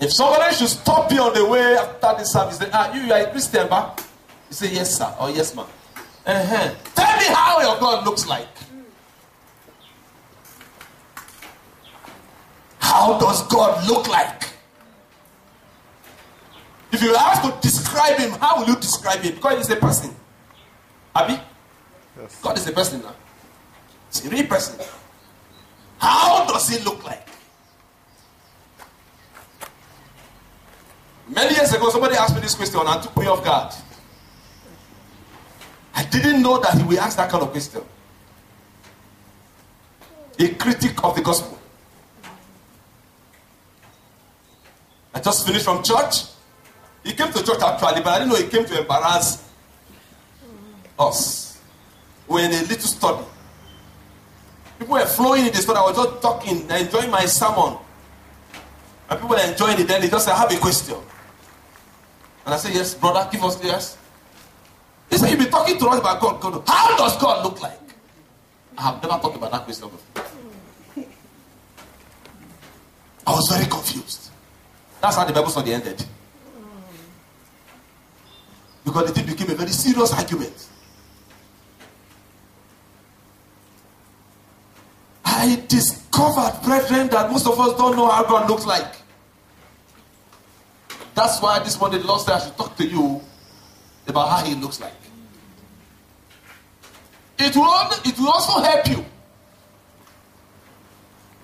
If somebody should stop you on the way after the service, say, you are a Christian, ba? You say, yes, sir, or yes, ma'am. Tell me how your God looks like. How does God look like? If you ask to describe him, how will you describe him? Because he's a person. Abi? Yes. God is a person now. It's a real person. How does he look like? Many years ago, somebody asked me this question and took me off guard. I didn't know that he will ask that kind of question. A critic of the gospel. I just finished from church. He came to church actually, but I didn't know he came to embarrass us. We were in a little study. People were flowing in the study. I was just talking, enjoying my sermon. And people were enjoying it. Then they just said, I have a question. And I said, yes, brother, give us yes. He said, you've been talking to us about God. How does God look like? I have never thought about that question before. I was very confused. That's how the Bible study ended. Because the thing became a very serious argument. I discovered, brethren, that most of us don't know how God looks like. That's why this morning the Lord said I should talk to you about how he looks like. It will also help you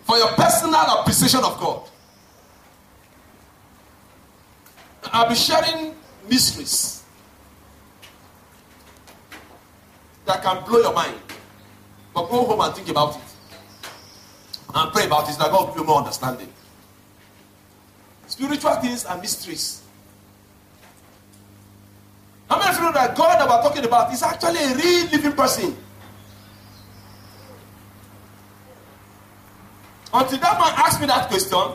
for your personal appreciation of God. I'll be sharing mysteries that can blow your mind. But go home and think about it. And pray about it so that God will give you more understanding. Spiritual things are mysteries. How many of you know that God that we're talking about is actually a real living person? Until that man asked me that question,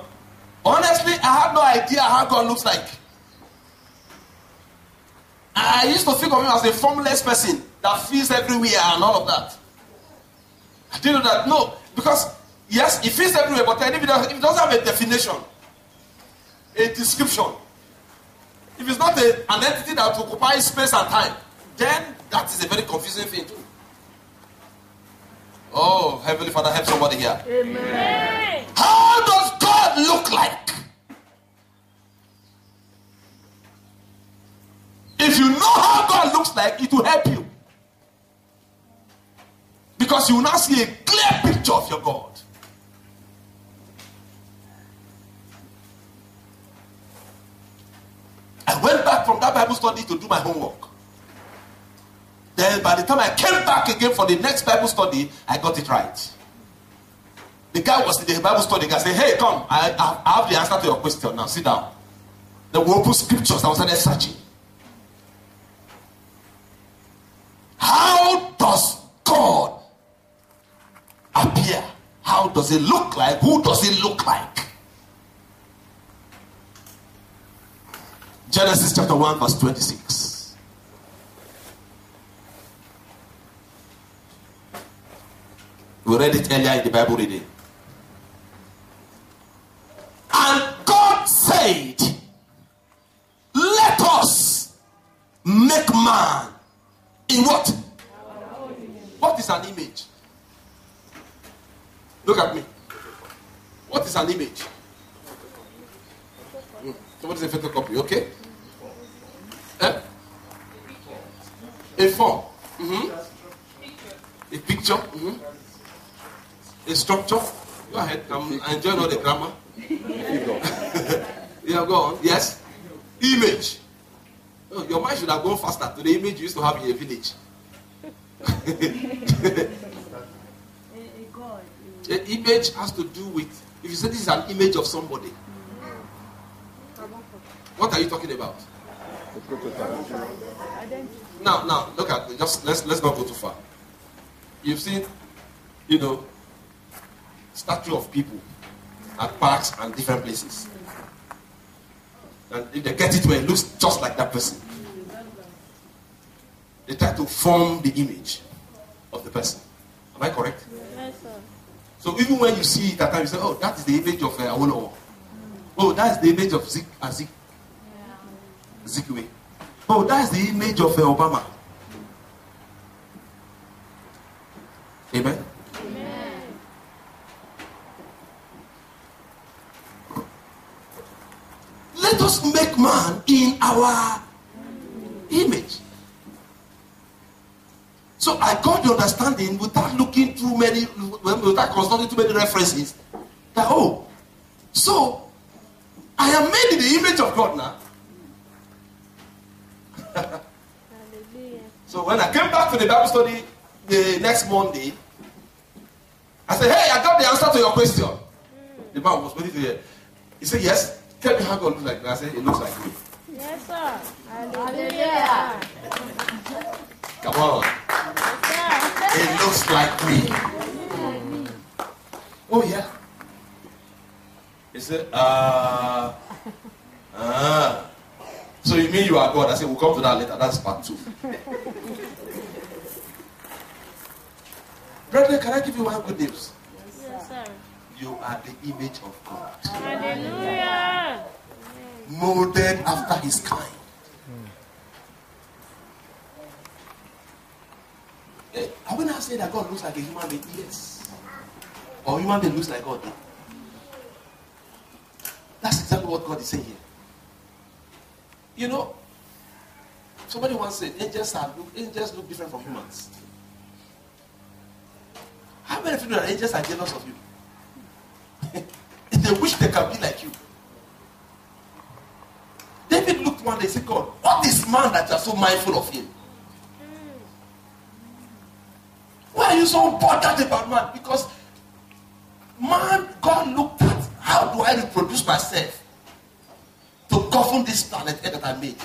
honestly, I have no idea how God looks like. I used to think of him as a formless person that feels everywhere and all of that. I didn't know that. No, because yes, he feels everywhere, but if it doesn't have a definition, a description, if it's not an entity that occupies space and time, then that is a very confusing thing too. Oh, Heavenly Father, help somebody here. Amen. How does God look like? If you know how God looks like, it will help you. Because you will now see a clear picture of your God. I went back from that Bible study to do my homework. Then by the time I came back again for the next Bible study, I got it right. The guy was in the Bible study. The guy said, hey, come, I have the answer to your question. Now sit down. Then we opened scriptures. I was started searching. How does God appear? How does it look like? Who does it look like? Genesis chapter 1 verse 26. We read it earlier in the Bible reading. And God said, let us make man in what? What is an image? Look at me. What is an image? What is a photocopy? Okay. A form. A picture. A structure. Go ahead. I'm enjoying all the grammar. Yeah, go on. Yes. Image. Oh, your mind should have gone faster to the image you used to have in a village. The image has to do with, if you say this is an image of somebody, what are you talking about? Now, look at me. Just let's not go too far. You've seen, statue of people at parks and different places. And if they get it where it looks just like that person, they try to form the image of the person. Am I correct? Yes, sir. So even when you see it at times, you say, oh, that is the image of Awolowo. Oh, that's the image of Zikwe. Oh, that's the image of Obama. Amen. Amen. Let us make man in our image. So I got the understanding without looking through without consulting too many references. That so I am made in the image of God now. So when I came back to the Bible study the next Monday, I said, hey, I got the answer to your question. The man was waiting to hear. He said, yes. Tell me how God looks like me. I said, it looks like me. Yes, sir. Hallelujah. Come on. Yes, It looks like me. Oh, yeah. He said, so you mean you are God? I said, we'll come to that later. That's part 2. Brethren, can I give you one good news? yes, sir. You are the image of God. Hallelujah. Molded after his kind. Are we not saying that God looks like a human being? Yes. Or human being looks like God? That's exactly what God is saying here. You know, somebody once said angels look different from humans. How many of you know that angels are jealous of you? They wish they can be like you. David looked one day and said, God, what is man that you are so mindful of him? Why are you so bothered about man? Because man, God looked at, how do I reproduce myself to govern this planet that I made?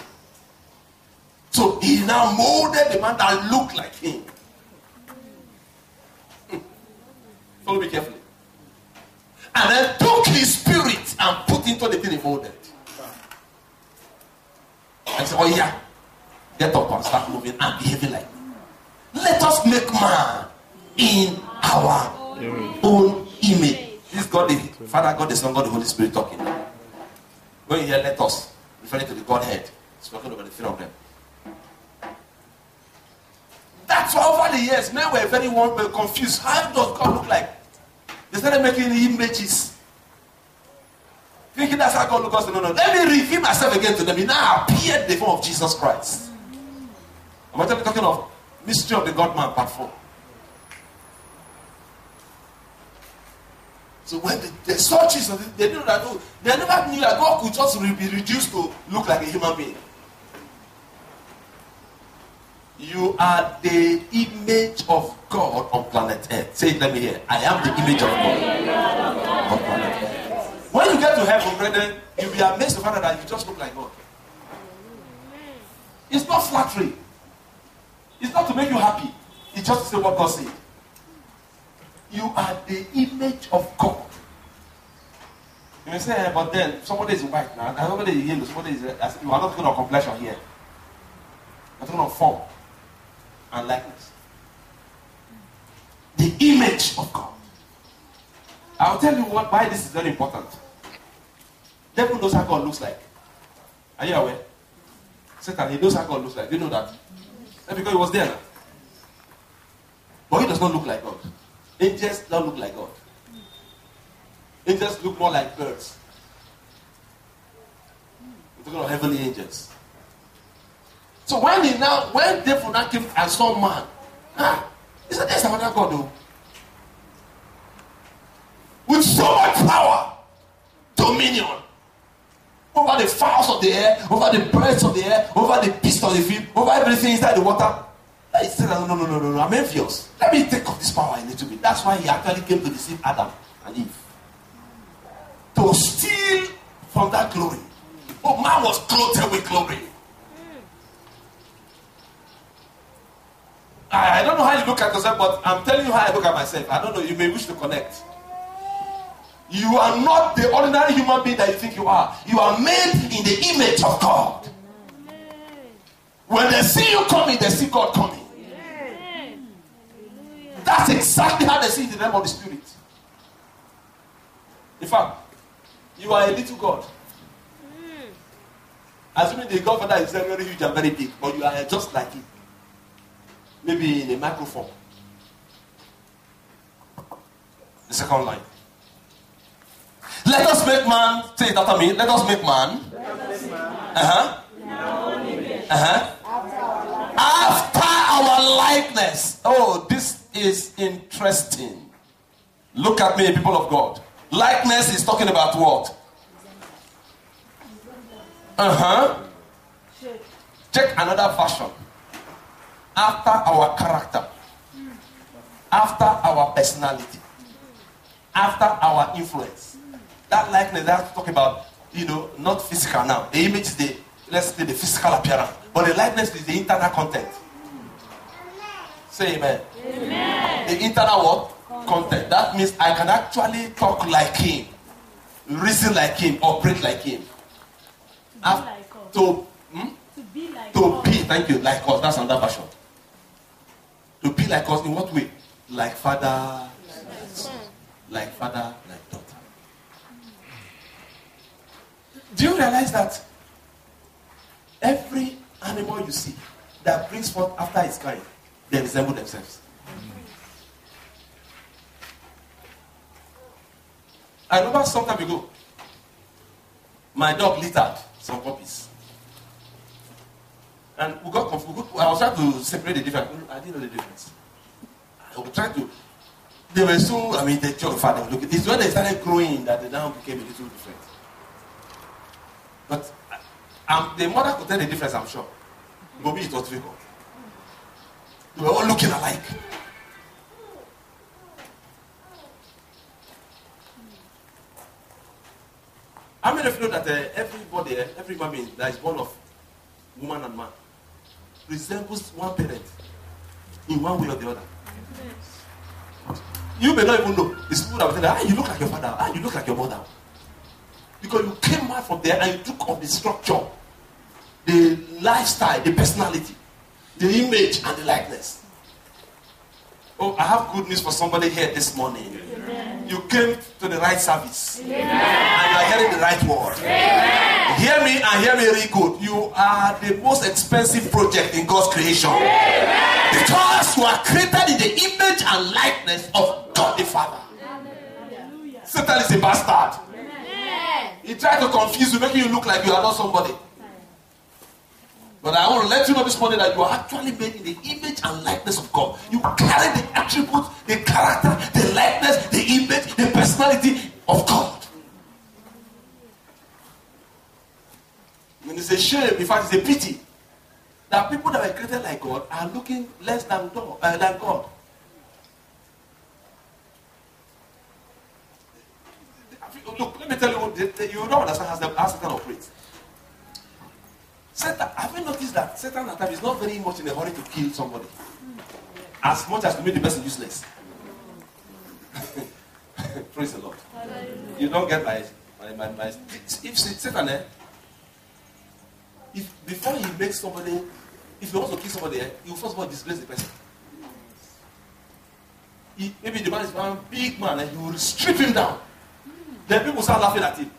So he now molded the man that looked like him. Follow me carefully. And then took his spirit and put into the thing he molded. And said, oh yeah, get up and start moving and behaving like me. Let us make man in our own image. This is God, the Father, God, the Son, God, the Holy Spirit talking. When you hear let us, referring to the Godhead, spoken over the 3 of them. That's why over the years, men were very confused. How does God look like? They started making images. Thinking that's how God looks. No. Let me reveal myself again to them. He now appeared in the form of Jesus Christ. I'm talking of mystery of the God-man, part 4. So when they saw Jesus, they knew that they never knew that God could just be reduced to look like a human being. You are the image of God on planet Earth. Say it, let me hear. I am the image of God on planet Earth. When you get to heaven, brethren, you'll be amazed to find out that you just look like God. It's not flattery. It's not to make you happy. It's just to say what God said. You are the image of God. You may say, but then somebody is white now, and somebody is yellow, somebody is red. You are not talking of complexion here. You're talking of form and likeness. The image of God. I'll tell you why this is very important. Devil knows how God looks like. Are you aware? Satan, he knows how God looks like. Do you know that? That's because he was there now. But he does not look like God. Angels don't look like God. Angels look more like birds. We're talking of heavenly angels. So when devil now came and saw man, he said, there's another God though. With so much power, dominion, over the fowls of the air, over the birds of the air, over the beasts of the field, over everything inside the water. He said, no, I'm envious. Let me take off this power a little bit. That's why he actually came to deceive Adam and Eve. To steal from that glory. Oh, man was clothed with glory. I don't know how you look at yourself, but I'm telling you how I look at myself. I don't know, you may wish to connect. You are not the ordinary human being that you think you are. You are made in the image of God. When they see you coming, they see God coming. That's exactly how they see the realm of the Spirit. In fact, You are a little God. Assuming the Godfather is very huge and very big, but you are just like him. Maybe in a microphone. The second line. Let us make man, say it after me. Let us make man. After our likeness. Oh, this is interesting. Look at me, people of God. Likeness is talking about what? Check another version. After our character. After our personality. After our influence. That likeness, that's talking about, not physical now. The image is the physical appearance. But the likeness is the internal content. Say amen. Amen. The internal what? Content. That means I can actually talk like him, reason like him, operate like him. To be thank you, like us. That's another version. To be like us in what way? Like father, like father, like daughter. Do you realize that every animal you see that brings forth after its kind, they resemble themselves? I remember some time ago, my dog littered some puppies. And we got confused. I was trying to separate the difference. I didn't know the difference. I was trying to. They were so, they took fat. Look, it's when they started growing that they now became a little different. But the mother could tell the difference, I'm sure. But me, it was difficult. They were all looking alike. How many of you know that everybody, every human being that is born of woman and man resembles one parent in one way or the other? Yes. You may not even know. It's people that will tell you, you look like your father, you look like your mother. Because you came out from there and you took on the structure, the lifestyle, the personality, the image and the likeness. Oh, I have good news for somebody here this morning. Amen. You came to the right service. Amen. And you are hearing the right word. Amen. Hear me and hear me really good. You are the most expensive project in God's creation. Amen. Because you are created in the image and likeness of God the Father. Hallelujah. Satan is a bastard. Amen. He tried to confuse you, making you look like you are not somebody. But I want to let you know this morning that you are actually made in the image and likeness of God. You carry the attributes, the character, the likeness, the image, the personality of God. And it's a shame, in fact, it's a pity that people that were created like God are looking less than God. Look, let me tell you, you don't understand how Satan operates. Satan, have you noticed that Satan at times is not very much in a hurry to kill somebody? As much as to make the person useless. Praise the Lord. You don't get my if Satan, if before he makes somebody, if he wants to kill somebody, he will first of all disgrace the person. Maybe the man is one big man and he will strip him down. Then people start laughing at him.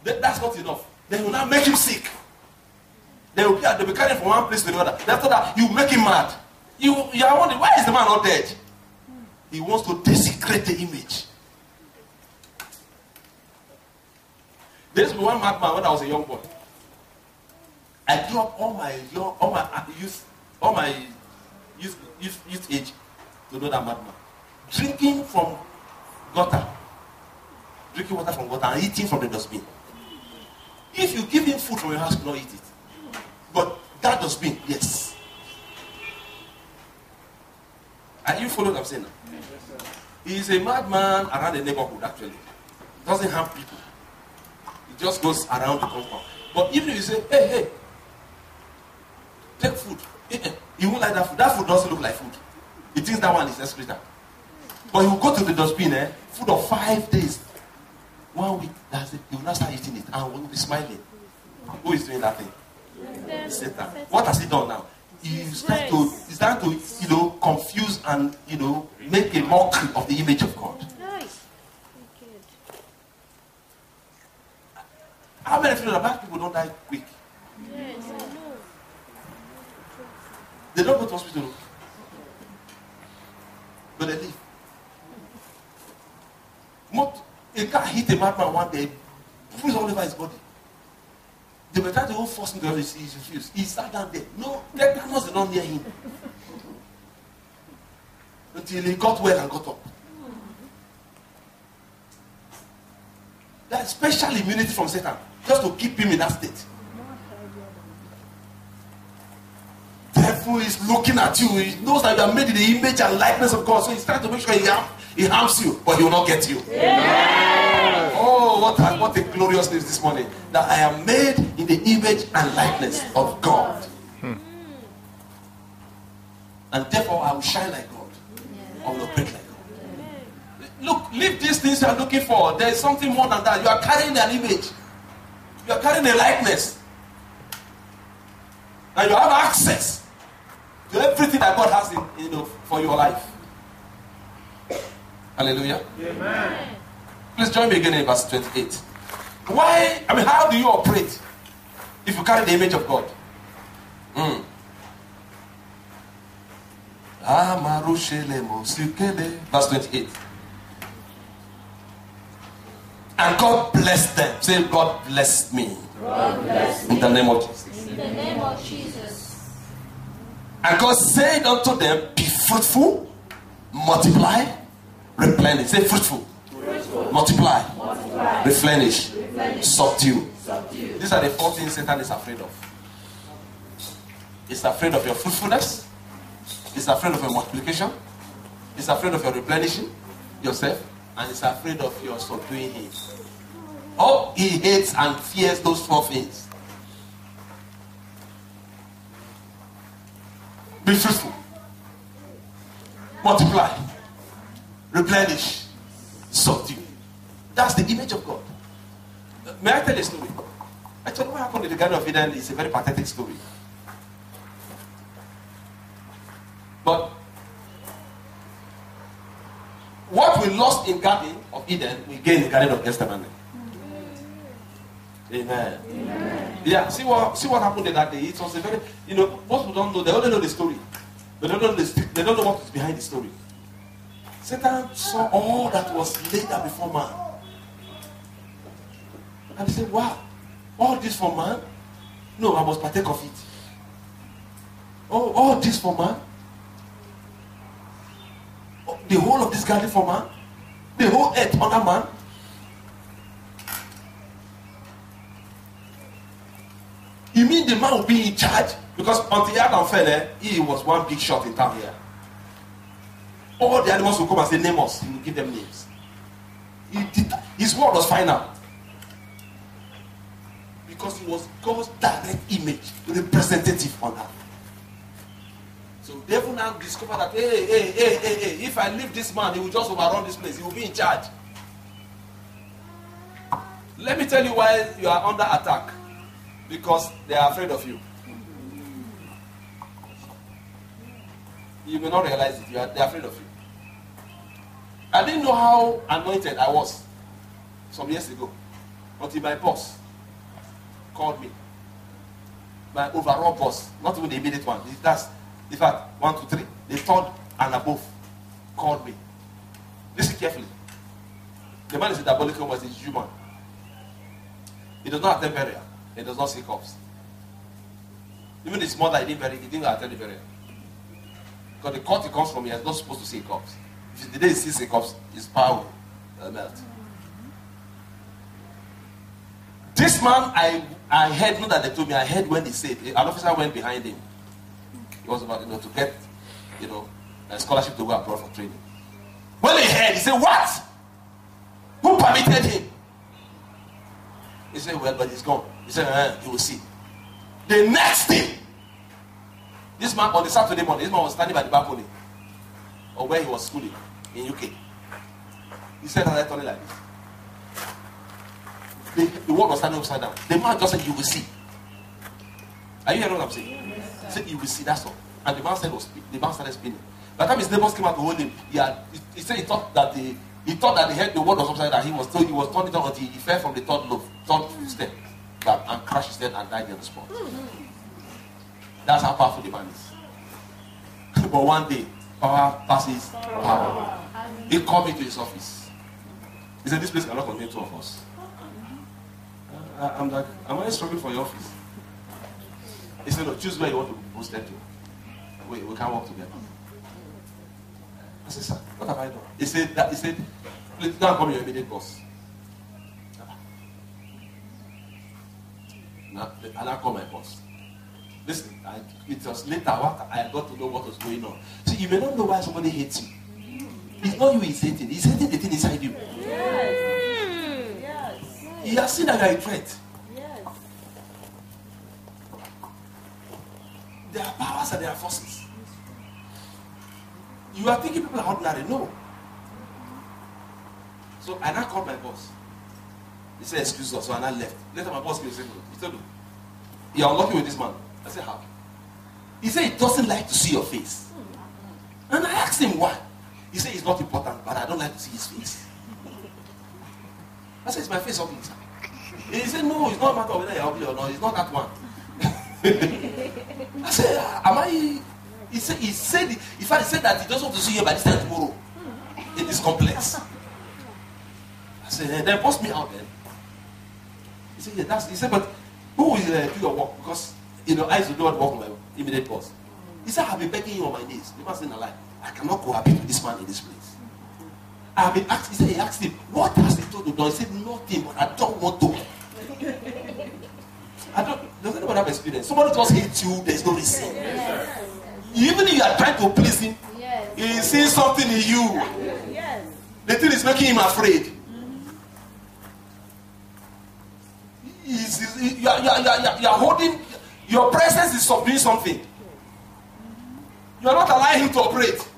That's not enough. Then he will now make him sick. They'll be carrying from one place to the other. After that, you make him mad. You are wondering, why is the man not dead? He wants to desecrate the image. There used to be one madman when I was a young boy. I grew up all my youth age to know that madman. Drinking from gutter. Drinking water from gutter and eating from the dustbin. If you give him food from your house, he will not eat it. But that dustbin, yes. Are you following what I'm saying now? Yes, he is a madman around the neighborhood, actually. Doesn't harm people. He just goes around the compound. But even if you say, hey, take food. He won't like that food. That food doesn't look like food. He thinks that one is excreta. But he will go to the dustbin, food of 5 days. 1 week, that's it. He will not start eating it and will be smiling. Who is doing that thing? Satan. What has he done now? He's trying to, confuse and, make a mockery of the image of God. How many of you know that black people don't die quick? Yes, I know. They don't go to hospital. But they live. A car hit a madman one day, pulls all over his body. They were trying to force him to have his refused. He sat down there. No, technicals did not near him. Until he got well and got up. That special immunity from Satan, just to keep him in that state. The devil is looking at you. He knows that you are made in the image and likeness of God. So he's trying to make sure he harms you, but he will not get you. Yeah. Oh, what a glorious news this morning. That I am made in the image and likeness of God. And therefore I will shine like God. I will operate like God. Look, leave these things you are looking for. There is something more than that. You are carrying an image. You are carrying a likeness. And you have access to everything that God has for your life. Hallelujah. Amen. Please join me again in verse 28. How do you operate if you carry the image of God? Verse 28. And God blessed them. Say, God blessed me. God bless me. In the name of Jesus. In the name of Jesus. And God said unto them, be fruitful, multiply, replenish. Say fruitful. Multiply. Replenish. Subdue. These are the 4 things Satan is afraid of. He's afraid of your fruitfulness. He's afraid of your multiplication. He's afraid of your replenishing yourself. And he's afraid of your subduing him. Oh, he hates and fears those 4 things. Be fruitful. Multiply. Replenish. Subdue. That's the image of God. May I tell a story? Actually, what happened in the Garden of Eden is a very pathetic story. But what we lost in Garden of Eden, we gain in the Garden of Gethsemane. Amen. Amen. Yeah, see what happened in that day. It was a very, most people don't know, they only know the story. They don't know what is behind the story. Satan saw all that was laid out before man. And he said, wow, all this for man? No, I must partake of it. Oh, all this for man? The whole of this garden for man? The whole earth under man? You mean the man will be in charge? Because until Adam fell, he was one big shot in town here. All the animals will come and say, name us. He will give them names. His word was final. Because he was God's direct image, representative on earth. So the devil now discovered that, hey, if I leave this man, he will just overrun this place. He will be in charge. Let me tell you why you are under attack. Because they are afraid of you. You may not realize it. They are afraid of you. I didn't know how anointed I was some years ago until my boss called me. My overall boss, not even the immediate one. That's, in fact, 1, 2, 3. The third and above called me. Listen carefully. The man is a diabolical, but he's human. He does not attend burial. He does not see corpse. Even his mother, he didn't attend the burial. Because the court he comes from, he is not supposed to see a corpse. If the day he sees a corpse, his power will melt. This man, I heard, not that they told me, I heard when he said, an officer went behind him. He was about, to get, a scholarship to go abroad for training. When he heard, he said, what? Who permitted him? He said, well, but he's gone. He said, you will see. The next day, this man, on the Saturday morning, this man was standing by the balcony of where he was schooling in UK. He said, I told it like this. The word was standing upside down. The man just said, you will see. Are you hearing what I'm saying? He said, you will see, that's all. And the man started spinning. By the time his neighbors came out to hold him, he said he thought that the word was upside down. He was turning it on until he fell from the third step. accident and died on the spot. That's how powerful the man is. But one day, power passes power. He called me to his office. He said, this place cannot contain two of us. I'm like, am I struggling for your office? He said, no, choose where you want to be posted to. We can't work together. I said, sir, what have I done? He said, please go and call your immediate boss. Now, and I call my boss. Listen, it was later I got to know what was going on. See, you may not know why somebody hates you. It's not you he's hating. He's hating the thing inside you. Yes. He has seen that you are a threat. Yes. There are powers and there are forces. You are thinking people are ordinary. No. So I now called my boss. He said, excuse us. So I now left. Later my boss came and said, he told me, you're unlucky with this man. I said, how? He said he doesn't like to see your face. And I asked him why. He said it's not important, but I don't like to see his face. I said, is my face ugly? He said, no, it's not a matter of whether you're ugly or not. It's not that one. I said, am I? He said, in fact, he said that he doesn't want to see you by this time tomorrow. It is complex. I said, then post me out then. He said, yeah, he said, but who will do your work? Because, I used to do what work with my immediate boss. He said, I've been begging you on my knees. You must say, no lie. I cannot cohabit with this man in this place. I've been asked, he asked him, what has he told you? He said, nothing, but I don't want to. Does anyone have experience? Somebody just hates you, there's no reason. Yes. Even if you are trying to please him, Yes. he sees something in you. Yes. The thing is making him afraid. You are holding, your presence is subduing something. You are not allowing him to operate.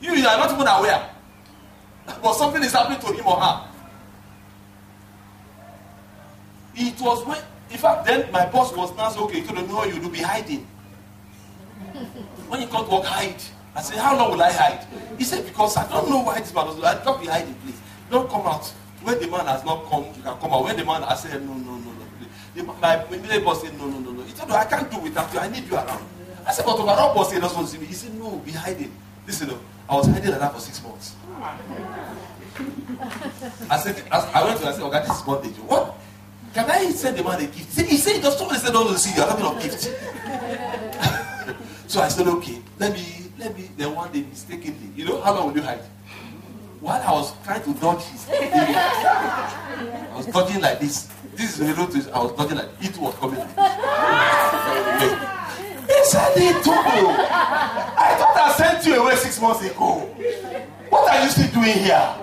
You are not even aware. But something is happening to him or her. It was when, in fact, then my boss was now saying, okay, you don't know you'll be hiding. When you come to work, hide. I said, how long will I hide? He said, because I don't know why this man was. I don't be hiding, please. Don't come out. When the man has not come, you can come out. When the man has said, no. My immediate boss said, no. He said, no, I can't do without you. I need you around. I said, but overall boss said, doesn't want to see me. He said, no, be hiding. Listen, I was hiding like that for 6 months. I went to him and said, okay, this is birthday. What? Can I send the man a gift? He said, just somebody said, don't see you. I'm not a gift. So I said, okay, let me, then one day mistakenly, how long will you hide? While I was trying to dodge his I was dodging like this. This is the road to I was dodging like it was coming like this. He said he told me. I thought I sent you away 6 months ago. What are you still doing here?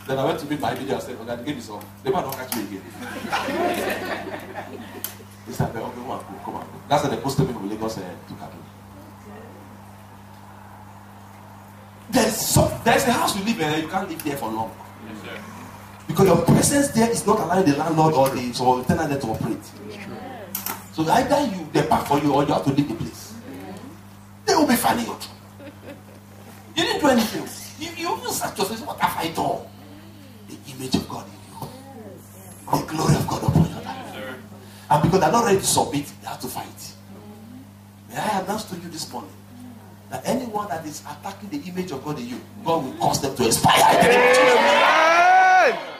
Then I went to meet my video and said, okay, give me some. The man don't catch me again. He said, okay, come on. That's when they posted me from Lagos to Kaduna. There's a house you live in, you can't live there for long. Yes, sir. Because your presence there is not allowing the landlord or the tenant to operate. So either they pack for you or you have to leave the place. They will be finding you. You didn't do anything. You even search yourself, what have I done? The image of God in you. The glory of God upon your life. Sir. And because they're not ready to submit, they have to fight. May I announce to you this morning that anyone that is attacking the image of God in you, God will cause them to expire.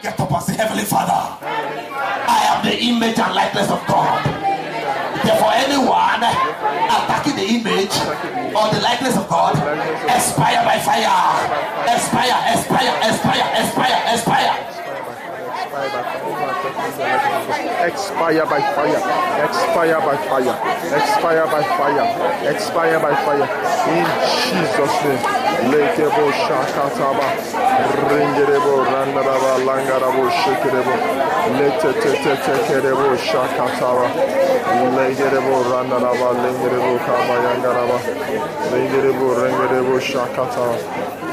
Get up and say, Heavenly Father, I am the image and likeness of God. Therefore, anyone attacking the image or the likeness of God, expire by fire. Expire. Expire by fire. Expire by fire. Expire by fire. Expire by fire. In Jesus' name. Lekebo shakataba. Ringerebo randaraba langarabo shekerebo. Letetetetekerebo shakataba. Lengerebo randaraba lengerebo kabayangaraba. Lengerebo shakataba.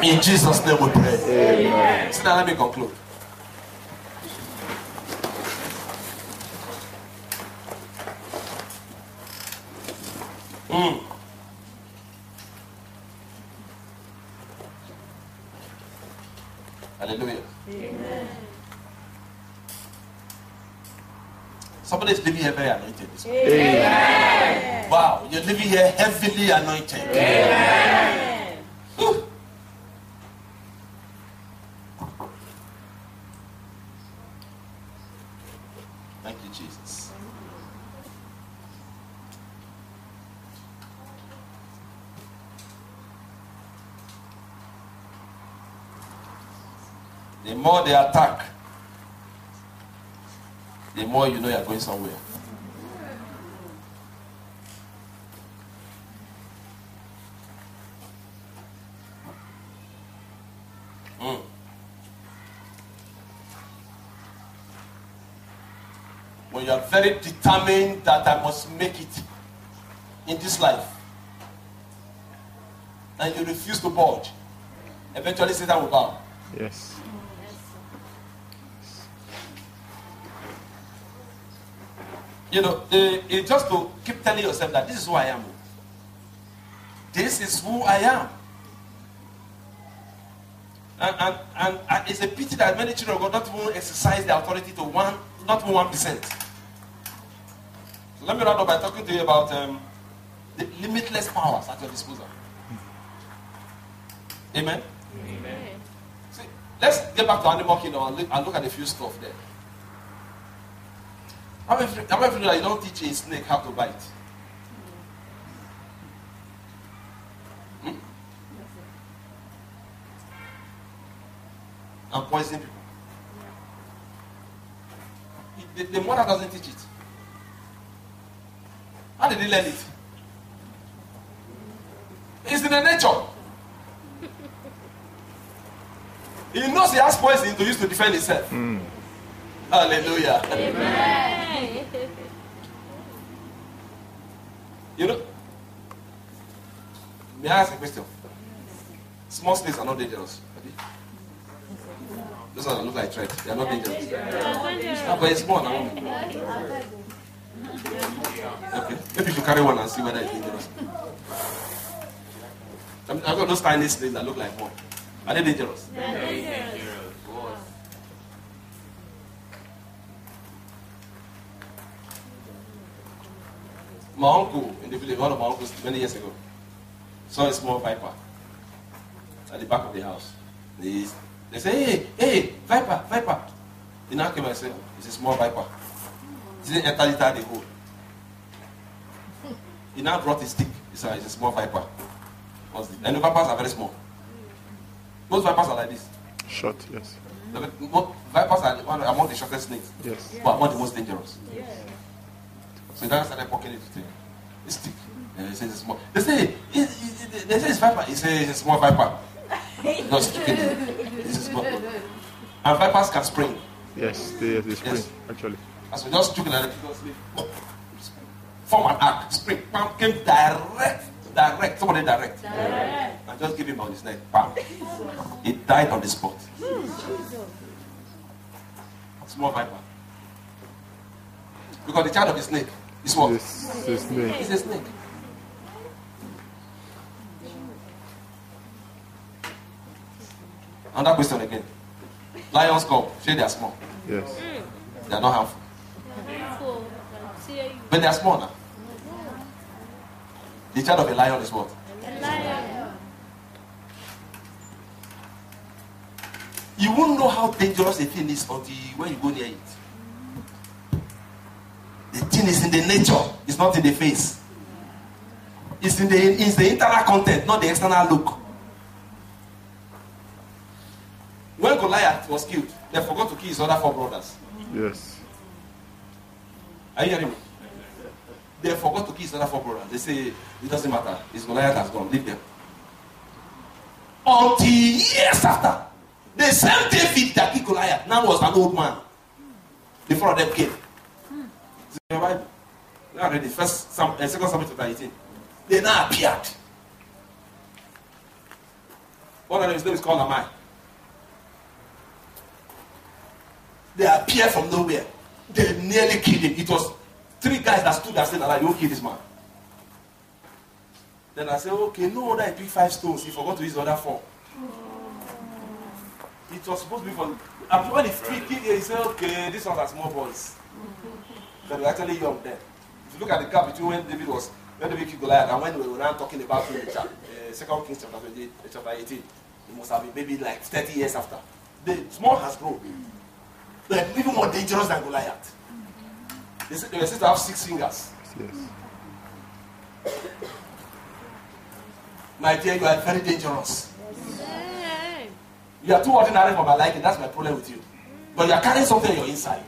In Jesus' name we pray. Amen. So now let me conclude. Hallelujah. Amen. Somebody is living here very anointed this morning. Amen. Wow, you're living here heavily anointed. Amen. Whew. Thank you, Jesus. The more they attack, the more you know you're going somewhere. When you are very determined that I must make it in this life, and you refuse to budge, eventually Satan will bow. Yes. You know, it's just to keep telling yourself that this is who I am. This is who I am. And it's a pity that many children of God don't even exercise their authority to not even 1%. So let me round up by talking to you about the limitless powers at your disposal. Amen? Amen. See, let's get back to animal kingdom and look at a few stuff there. How many of you know that you don't teach a snake how to bite? And poison people. The mother doesn't teach it. How did he learn it? It's in the nature. He knows he has poison to use to defend himself. Hallelujah. Amen. You know, may I ask a question? Small snakes are not dangerous. Those ones that look like threats, they are not dangerous. But it's small now. Okay, maybe you should carry one and see whether it's dangerous. I've got those tiny snakes that look like one. Are they dangerous? My uncle in the village, one of my uncles many years ago, saw a small viper at the back of the house. They say, hey, viper, viper. He now came and said, it's a small viper. He didn't enter the hole. He now brought his stick. He said, it's a small viper. And the vipers are very small. Most vipers are like this. Short, yes. Vipers are among the shortest snakes. Yes. But among the most dangerous. So he now started poking it with a stick. And he says it's small. They say it's viper. He says it's a small viper. Just kidding. This is small. And vipers can spring. Yes, they spring, Yes. actually. As we just choking at it, form an arc, spring, bam, came direct, somebody direct. And just give him on his neck, bam. He died on the spot. Small viper. Because the child of the snake is what? This is snake. It's a snake. Another question again. Lions come, say they are small. Yes. They are not harmful. Cool. See you. But they are small now. The child of a lion is what? A lion. You won't know how dangerous a thing is until when you go near it. The thing is in the nature, it's not in the face. It's the internal content, not the external look. When Goliath was killed, they forgot to kill his other 4 brothers. Yes. Are you hearing me? They forgot to kill his other 4 brothers. They say, it doesn't matter. His Goliath has gone. Leave them. Until years after, the same David that killed Goliath now was an old man. The 4 of them came. It's in the Bible. Now read the first, 2 Samuel chapter 18. They now appeared. One of them, his name is called Amai. They appeared from nowhere. They nearly killed him. It was 3 guys that stood there saying, "Allah, you won't kill this man." Then I said, okay, no wonder he picked 5 stones. He forgot to use the other 4. It was supposed to be for. And when he picked it, he said, okay, these ones are small boys. They were actually young then. If you look at the gap between when David killed Goliath and when we were now talking about him in 2 Kings chapter 18, it must have been maybe like 30 years after. The small has grown. They're even more dangerous than Goliath. They were said to have 6 fingers. Yes. My dear, you are very dangerous. Amen. You are too ordinary for my liking. That's my problem with you. But you are carrying something on your inside.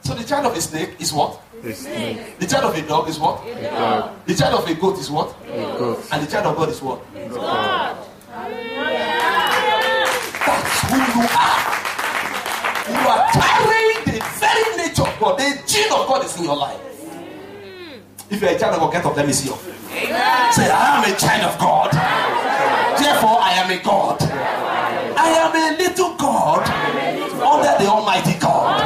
So the child of a snake is what? A snake. The child of a dog is what? A dog. The child of a goat is what? A goat. And the child of God is what? God. That's who you are. You are carrying the very nature of God. The gene of God is in your life. If you're a child of God, get up, let me see you. Say, I am a child of God. Therefore, I am a God. I am a little God under the Almighty God.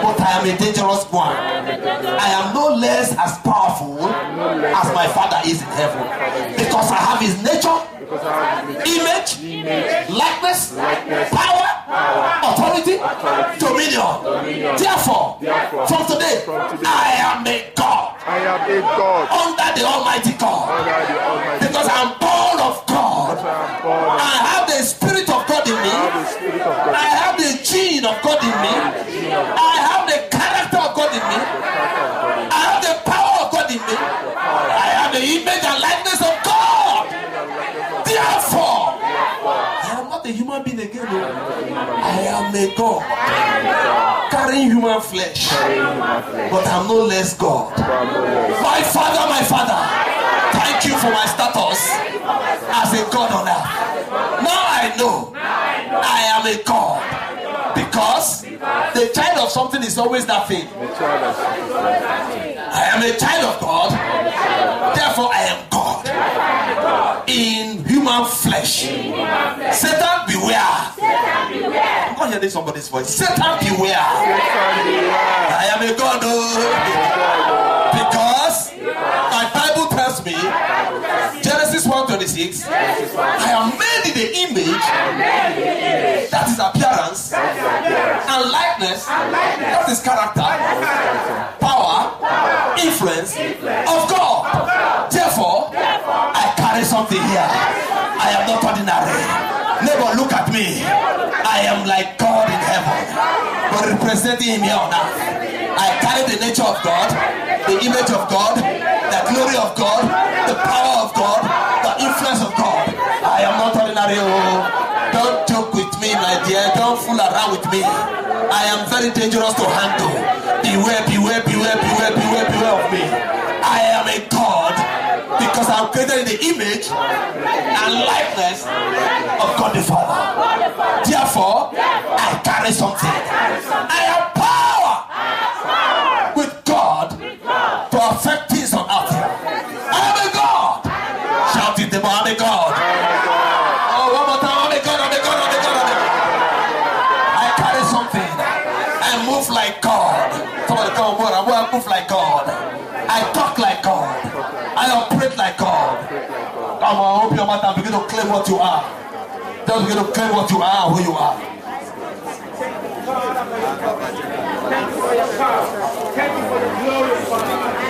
But I am a dangerous one. I am no less as powerful as my Father is in heaven. Because I have his nature, image, likeness, power, authority, dominion. Therefore, from today, I am a God. I am a God. Under the Almighty God. Under the Almighty Because I am born of God. I have the Spirit of God in me. I have the gene of God in me. I have the character of God in me. I have the power of God in me. I have the image and likeness of God. Therefore, I am not a human being again. No. I am a God. Carrying human flesh. But I'm no less God. My Father, thank you for my status as a God on earth. Now I know I am a God. Because the child of something is always that thing. I am a child of God. Therefore I am God. In human flesh. Satan, beware. I'm not hearing somebody's voice. Satan, beware. I am a God. Because my Bible tells me, Genesis 1:26, I am made in the image, that is appearance, and likeness, that is character, power, influence of God. Therefore, I carry something here. I am not ordinary. Neighbor, look at me. I am like God in heaven, but representing him here on earth. I carry the nature of God, the image of God, the glory of God, the power of God, the influence of God. I am not ordinary. Don't joke with me, my dear. Don't fool around with me. I am very dangerous to handle. Beware, beware, beware, beware, beware, beware of me. I am a God because I'm created in the image and likeness of God the Father. Therefore, I carry something. I have power with God to affect things on earth. I am a God. Shout it, I am a God. Oh, one more time, I'm a God, I'm a God, I'm a God, I'm a God. I carry something. I move like God. Somebody come on, I move like God. I talk like God. I operate like God. Come on, open your mouth and begin to claim what you are. Just begin to claim what you are, who you are. Thank you for your power. Thank you for the glory of God.